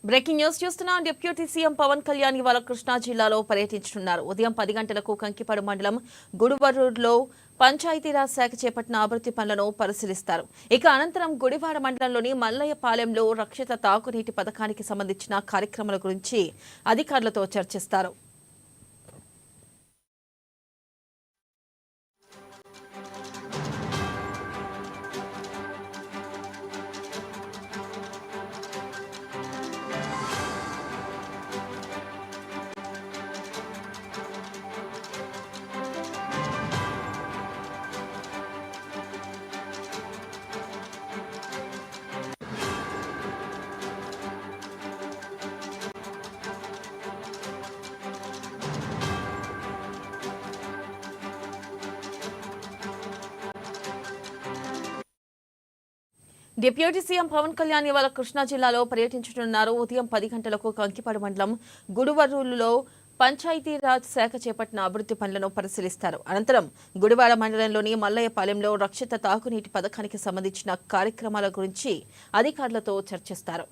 Breaking news చూస్తున్నాం. Deputy CM Pawan Kalyan ఇవాళ కృష్ణా జిల్లాలో పర్యటించనున్నారు. ఉదయం 10 గంటలకు కంకిపాడు మండలం గుడివరూరులో పంచాయతీరాజ్ శాఖ చేపట్టిన అభివృద్ధి పనులను పరిశీలిస్తారు. ఇక అనంతరం గుడివాడ మండలంలోని మల్లయ్యపాలెంలో రక్షిత తాగునీటి పథకానికి సంబంధించిన కార్యక్రమాల గురించి అధికారులతో చర్చిస్తారు. డిప్యూటీ సీఎం పవన్ కళ్యాణ్ ఇవాళ కృష్ణా జిల్లాలో పర్యటించనున్నారు. ఉదయం 10 గంటలకు కంకిపాడు మండలం గుడివరూరులో పంచాయతీరాజ్ శాఖ చేపట్టిన అభివృద్ధి పనులను పరిశీలిస్తారు. అనంతరం గుడివాడ మండలంలోని మల్లయ్యపాలెంలో రక్షిత తాగునీటి పథకానికి సంబంధించిన కార్యక్రమాల గురించి అధికారులతో చర్చిస్తారు.